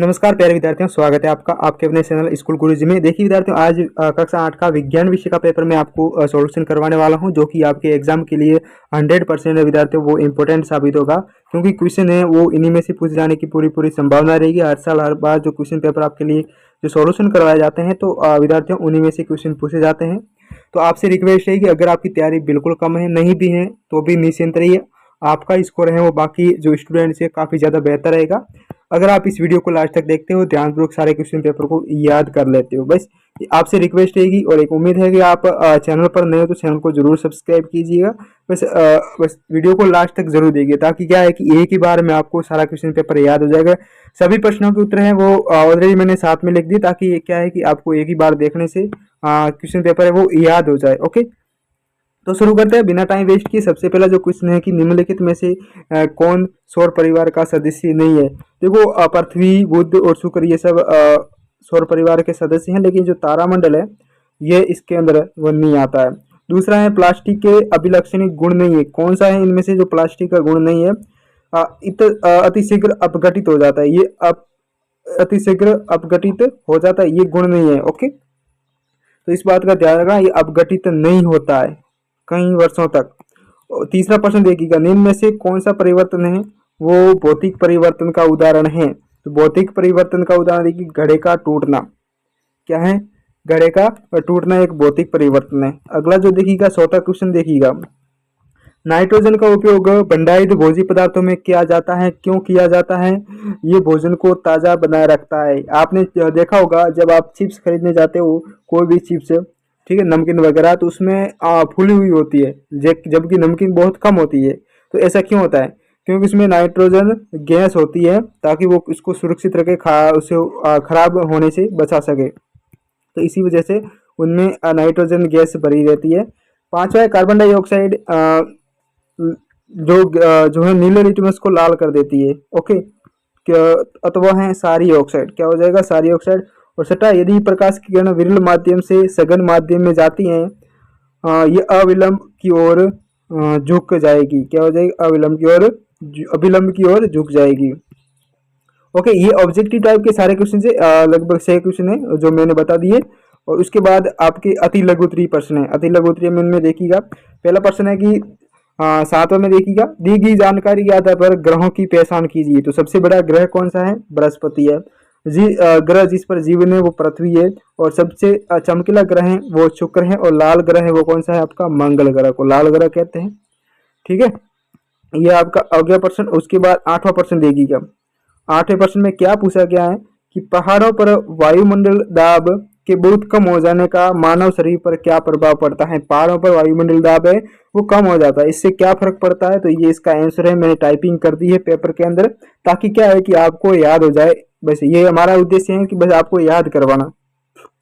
नमस्कार प्यारे विद्यार्थियों, स्वागत है आपका आपके अपने चैनल स्कूल गुरुजी में। देखिए विद्यार्थियों, आज कक्षा 8 का विज्ञान विषय का पेपर मैं आपको सॉल्यूशन करवाने वाला हूं, जो कि आपके एग्जाम के लिए 100% विद्यार्थियों वो इम्पोर्टेंट साबित होगा, क्योंकि क्वेश्चन है वो इन्हीं में से पूछ जाने की पूरी संभावना रहेगी। हर साल हर बार जो क्वेश्चन पेपर आपके लिए जो सॉल्यूशन करवाए जाते हैं, तो विद्यार्थियों उन्हीं में से क्वेश्चन पूछे जाते हैं। तो आपसे रिक्वेस्ट है कि अगर आपकी तैयारी बिल्कुल कम है, नहीं भी है, तो भी निश्चिंत रहिए। आपका स्कोर है वो बाकी जो स्टूडेंट से काफ़ी ज़्यादा बेहतर रहेगा अगर आप इस वीडियो को लास्ट तक देखते हो, ध्यानपूर्वक सारे क्वेश्चन पेपर को याद कर लेते हो। बस आपसे रिक्वेस्ट रहेगी और एक उम्मीद है कि आप चैनल पर नए हो तो चैनल को जरूर सब्सक्राइब कीजिएगा। बस वीडियो को लास्ट तक जरूर देखिए, ताकि क्या है कि एक ही बार में आपको सारा क्वेश्चन पेपर याद हो जाएगा। सभी प्रश्नों के उत्तर हैं वो ऑलरेडी मैंने साथ में लिख दिए, ताकि क्या है कि आपको एक ही बार देखने से क्वेश्चन पेपर है वो याद हो जाए। ओके, तो शुरू करते हैं बिना टाइम वेस्ट किए। सबसे पहला जो क्वेश्चन है कि निम्नलिखित में से कौन सौर परिवार का सदस्य नहीं है। देखो, पृथ्वी, बुध और शुक्र ये सब सौर परिवार के सदस्य हैं, लेकिन जो तारामंडल है ये इसके अंदर वो नहीं आता है। दूसरा है प्लास्टिक के अभिलक्षणिक गुण नहीं है। कौन सा है इनमें से जो प्लास्टिक का गुण नहीं है? अतिशीघ्र अपघटित हो जाता है। ये अतिशीघ्र अपघटित हो जाता है, ये गुण नहीं है। ओके, तो इस बात का ध्यान रखना, ये अपघटित नहीं होता है कई वर्षों तक। तीसरा प्रश्न देखिएगा, निम्न में से कौन सा परिवर्तन है वो भौतिक परिवर्तन का उदाहरण है। तो भौतिक परिवर्तन का उदाहरण देखिए, घड़े का टूटना। क्या है? घड़े का टूटना एक भौतिक परिवर्तन है। अगला जो देखिएगा, चौथा क्वेश्चन देखिएगा, नाइट्रोजन का उपयोग भंडारित भोज्य पदार्थों में किया जाता है, क्यों किया जाता है? ये भोजन को ताजा बनाए रखता है। आपने देखा होगा जब आप चिप्स खरीदने जाते हो, कोई भी चिप्स, ठीक है, नमकीन वगैरह, तो उसमें फूली हुई होती है, जबकि नमकीन बहुत कम होती है। तो ऐसा क्यों होता है? क्योंकि उसमें नाइट्रोजन गैस होती है, ताकि वो इसको सुरक्षित रखे, उसे खराब होने से बचा सके। तो इसी वजह से उनमें नाइट्रोजन गैस भरी रहती है। पांचवा है कार्बन डाइऑक्साइड, जो है नीले लिटमस को लाल कर देती है। ओके, अथवा है सारी ऑक्साइड। क्या हो जाएगा? सारी ऑक्साइड। और छठा, यदि प्रकाश की किरण विरल माध्यम से सघन माध्यम में जाती हैं, ये अविलंब की ओर झुक जाएगी। क्या हो जाएगी? अविलंब की ओर झुक जाएगी। ओके, ये ऑब्जेक्टिव टाइप के सारे क्वेश्चन से लगभग 6 क्वेश्चन है जो मैंने बता दिए। और उसके बाद आपके अति लघुत्तरीय प्रश्न है। अति लघुत्तरीय में इनमें देखिएगा, पहला प्रश्न है कि 7वां में देखिएगा, दी गई जानकारी के आधार पर ग्रहों की पहचान कीजिए। तो सबसे बड़ा ग्रह कौन सा है? बृहस्पति है। ग्रह जिस पर जीवन है वो पृथ्वी है। और सबसे चमकीला ग्रह है वो शुक्र है। और लाल ग्रह है वो कौन सा है? आपका मंगल ग्रह को लाल ग्रह कहते हैं। ठीक है, ये आपका अगला प्रश्न। उसके बाद 8वां प्रश्न देखिएगा। 8वें प्रश्न में क्या पूछा गया है कि पहाड़ों पर वायुमंडल दाब के बहुत कम हो जाने का मानव शरीर पर क्या प्रभाव पड़ता है। पहाड़ों पर वायुमंडल दाब है वो कम हो जाता है, इससे क्या फर्क पड़ता है? तो ये इसका आंसर है, मैंने टाइपिंग कर दी है पेपर के अंदर, ताकि क्या है कि आपको याद हो जाए। बस ये हमारा उद्देश्य है कि बस आपको याद करवाना।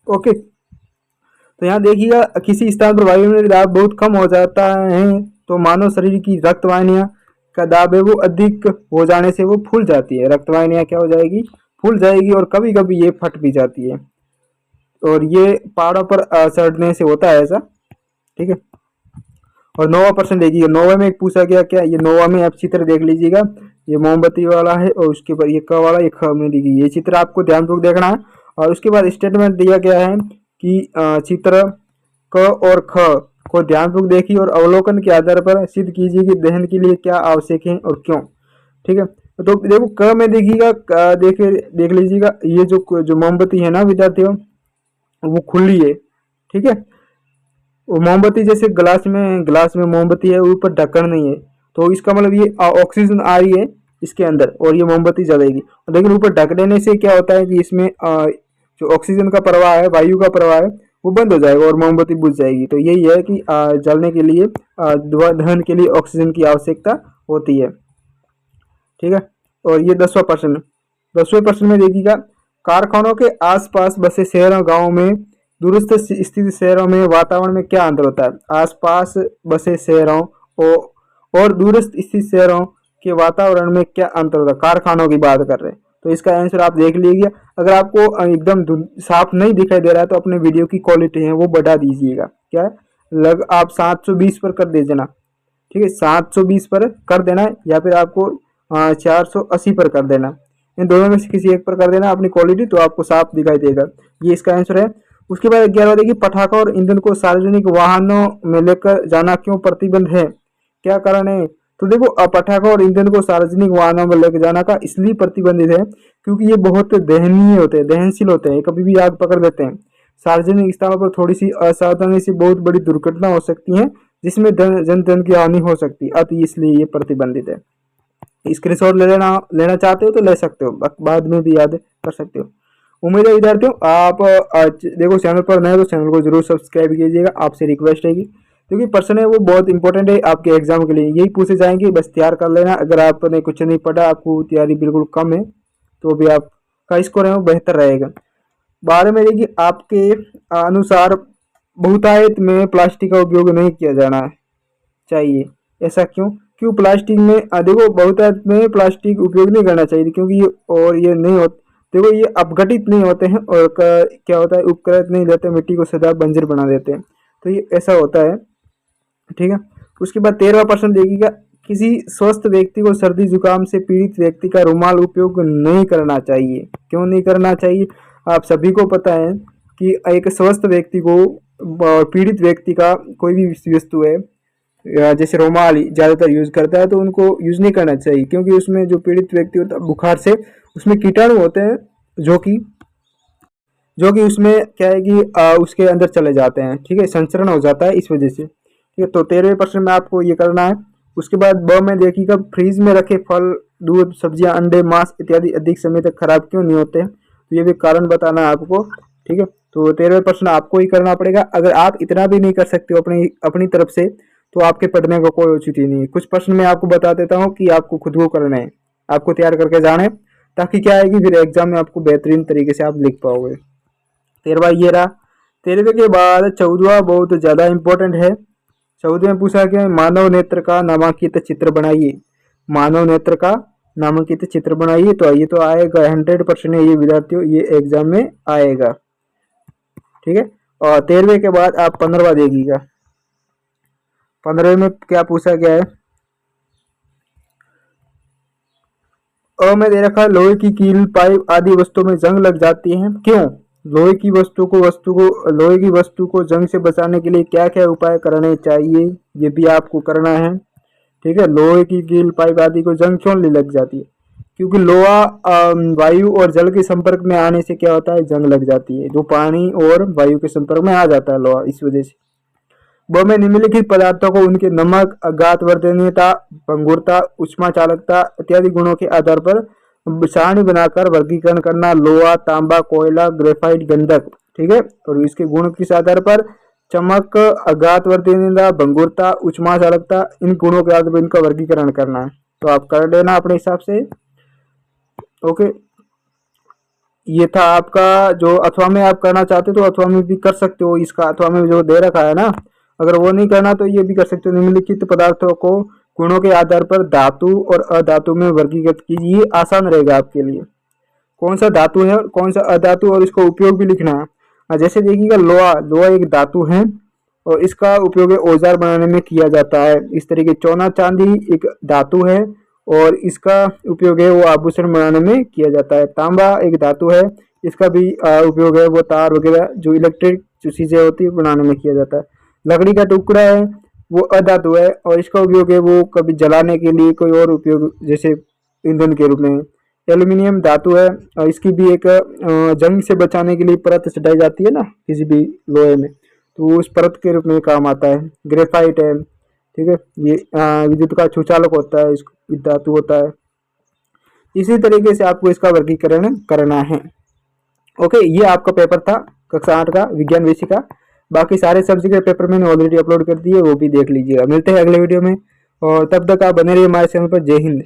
ओके, तो यहाँ देखिएगा, किसी स्थान पर वायुमंडल दाब बहुत कम हो जाता है तो मानव शरीर की रक्त वाहिनियां का दाब है वो अधिक हो जाने से वो फूल जाती है। रक्त वाहिनियां क्या हो जाएगी? फूल जाएगी। और कभी कभी ये फट भी जाती है। और ये पहाड़ों पर चढ़ने से होता है ऐसा। ठीक है, और 9वां प्रश्न देखिएगा। 9वें में एक पूछा गया, क्या ये 9वां में आप चित्र देख लीजिएगा, ये मोमबत्ती वाला है और उसके ऊपर ये क वाला, ये ख में देखिए, ये चित्र आपको ध्यानपूर्वक देखना है। और उसके बाद स्टेटमेंट दिया गया है कि चित्र क और ख को ध्यानपूर्वक देखिए और अवलोकन के आधार पर सिद्ध कीजिए कि दहन के लिए क्या आवश्यक है और क्यों। ठीक है, तो देखो क में देखिएगा, देख लीजिएगा, ये जो मोमबत्ती है ना विद्यार्थियों, वो खुली है। ठीक है, वो मोमबत्ती जैसे ग्लास में मोमबत्ती है, ऊपर ढक्कन नहीं है, तो इसका मतलब ये ऑक्सीजन आ रही है इसके अंदर और ये मोमबत्ती जलेगी। लेकिन ऊपर ढक देने से क्या होता है कि इसमें जो ऑक्सीजन का प्रवाह है, वायु का प्रवाह है, वो बंद हो जाएगा और मोमबत्ती बुझ जाएगी। तो यही है कि जलने के लिए, दहन के लिए ऑक्सीजन की आवश्यकता होती है। ठीक है, और ये 10वां प्रश्न। 10वें प्रश्न में देखिएगा, कारखानों के आसपास बसे शहरों गांवों में दूरस्थ स्थित शहरों में वातावरण में क्या अंतर होता है। आसपास बसे शहरों और दूरस्थ स्थित शहरों के वातावरण में क्या अंतर होता है? कारखानों की बात कर रहे हैं, तो इसका आंसर आप देख लीजिए। अगर आपको एकदम साफ नहीं दिखाई दे रहा है तो अपने वीडियो की क्वालिटी है वो बढ़ा दीजिएगा। क्या है, आप 720 पर कर दीजिए ना। ठीक है, 720 पर कर देना, या फिर आपको 480 पर कर देना। इन दोनों में से किसी एक पर कर देना अपनी क्वालिटी, तो आपको साफ दिखाई देगा। ये इसका आंसर है। उसके बाद 11वां देखिए, पटाखा और ईंधन को सार्वजनिक वाहनों में लेकर जाना क्यों प्रतिबंध है, क्या कारण है? तो देखो, पटाखा और ईंधन को सार्वजनिक वाहनों में लेकर जाना का इसलिए प्रतिबंधित है क्योंकि ये बहुत दहनीय होते हैं, दहनशील होते हैं, कभी भी आग पकड़ लेते हैं। सार्वजनिक स्थानों पर थोड़ी सी असावधानी से बहुत बड़ी दुर्घटना हो सकती है, जिसमें जन धन की हानि हो सकती है, अतः इसलिए ये प्रतिबंधित है। स्क्रीनशॉट लेना चाहते हो तो ले सकते हो, बाद में भी याद कर सकते हो। उम्मीद है विद्यार्थियों आप देखो चैनल पर नए तो चैनल को जरूर सब्सक्राइब कीजिएगा, आपसे रिक्वेस्ट रहेगी, क्योंकि प्रश्न है वो बहुत इंपॉर्टेंट है आपके एग्जाम के लिए, यही पूछे जाएंगे, बस तैयार कर लेना। अगर आपने कुछ नहीं पढ़ा, आपको तैयारी बिल्कुल कम है, तो भी आपका स्कोर है वो बेहतर रहेगा। 12 में देखिए, आपके अनुसार बहुतायत में प्लास्टिक का उपयोग नहीं किया जाना चाहिए, ऐसा क्यों? क्यों प्लास्टिक में देखो, बहुतायत में प्लास्टिक उपयोग नहीं करना चाहिए क्योंकि ये नहीं होता, देखो ये अपघटित नहीं होते हैं और क्या होता है, उपकृत नहीं देते, मिट्टी को सदा बंजर बना देते हैं, तो ये ऐसा होता है, ठीक है। उसके बाद 13वां प्रश्न देखिएगा, किसी स्वस्थ व्यक्ति को सर्दी जुकाम से पीड़ित व्यक्ति का रुमाल उपयोग नहीं करना चाहिए, क्यों नहीं करना चाहिए? आप सभी को पता है कि एक स्वस्थ व्यक्ति को, पीड़ित व्यक्ति का कोई भी वस्तु है जैसे रुमाल ज़्यादातर यूज करता है, तो उनको यूज नहीं करना चाहिए, क्योंकि उसमें जो पीड़ित व्यक्ति होता है बुखार से, उसमें कीटाणु होते हैं जो कि उसमें क्या है कि उसके अंदर चले जाते हैं, ठीक है, संचरण हो जाता है इस वजह से, ठीक है। तो 13वें प्रश्न में आपको ये करना है। उसके बाद ब में देखिएगा, फ्रीज में रखे फल, दूध, सब्जियां, अंडे, मांस इत्यादि अधिक समय तक खराब क्यों नहीं होते हैं, तो ये भी कारण बताना है आपको, ठीक है। तो 13वें प्रश्न आपको ही करना पड़ेगा। अगर आप इतना भी नहीं कर सकते हो अपनी तरफ से, तो आपके पढ़ने का कोई औचित्य नहीं है। कुछ प्रश्न मैं आपको बता देता हूँ कि आपको खुद को करना है, आपको तैयार करके जाना है, ताकि क्या है कि फिर एग्जाम में आपको बेहतरीन तरीके से आप लिख पाओगे। 13वां ये रहा। 13वें के बाद 14वां बहुत ज्यादा इंपॉर्टेंट है। 14वें में पूछा गया, मानव नेत्र का नामांकित चित्र बनाइए, मानव नेत्र का नामांकित चित्र बनाइए, तो ये तो आएगा 100% है ये विद्यार्थियों, ये एग्जाम में आएगा, ठीक है। और 13वें के बाद आप 15वां देखिएगा। 15वें में क्या पूछा गया है, में दे रखा, लोहे की कील, पाइप आदि वस्तुओं में जंग लग जाती है, क्यों? लोहे की वस्तु को जंग से बचाने के लिए क्या क्या उपाय करने चाहिए, ये भी आपको करना है, ठीक है। लोहे की कील, पाइप आदि को जंग क्यों लग जाती है? क्योंकि लोहा वायु और जल के संपर्क में आने से क्या होता है, जंग लग जाती है, जो पानी और वायु के संपर्क में आ जाता है लोहा, इस वजह से। वो में निम्नलिखित पदार्थों को उनके नमक, घातवर्धनीयता, भंगुरता, उष्मा चालकता इत्यादि गुणों के आधार पर सारणी बनाकर वर्गीकरण करना, लोहा, तांबा, कोयला, ग्रेफाइट, गंधक, ठीक है। और इसके गुण किस आधार पर, चमक, घातवर्धनीयता, भंगुरता, उष्मा चालकता, इन गुणों के आधार पर इनका वर्गीकरण करना है, तो आप कर लेना अपने हिसाब से, ओके। ये था आपका जो अथवा में आप करना चाहते हो तो अथवा में भी कर सकते हो, इसका अथवा में जो दे रखा है ना, अगर वो नहीं करना तो ये भी कर सकते हो। निम्नलिखित पदार्थों को गुणों के आधार पर धातु और अधातु में वर्गीकृत कीजिए, आसान रहेगा आपके लिए, कौन सा धातु है और कौन सा अधातु, और इसका उपयोग भी लिखना है। जैसे देखिएगा, लोहा एक धातु है और इसका उपयोग औजार बनाने में किया जाता है, इस तरीके। सोना चांदी एक धातु है और इसका उपयोग है वो आभूषण बनाने में किया जाता है। तांबा एक धातु है, इसका भी उपयोग है वो तार वगैरह जो इलेक्ट्रिक जो चीजें होती है बनाने में किया जाता है। लकड़ी का टुकड़ा है वो अधातु है और इसका उपयोग है वो कभी जलाने के लिए, कोई और उपयोग जैसे ईंधन के रूप में। एल्यूमिनियम धातु है और इसकी भी एक जंग से बचाने के लिए परत चढ़ाई जाती है ना किसी भी लोहे में, तो उस परत के रूप में काम आता है। ग्रेफाइट है, ठीक है, ये विद्युत का सुचालक होता है, धातु होता है। इसी तरीके से आपको इसका वर्गीकरण करना है, ओके। ये आपका पेपर था कक्षा 8 का विज्ञान विषय का। बाकी सारे सब्जेक्ट के पेपर मैंने ऑलरेडी अपलोड कर दिए, वो भी देख लीजिएगा। मिलते हैं अगले वीडियो में, और तब तक आप बने रहिए हमारे चैनल पर। जय हिंद।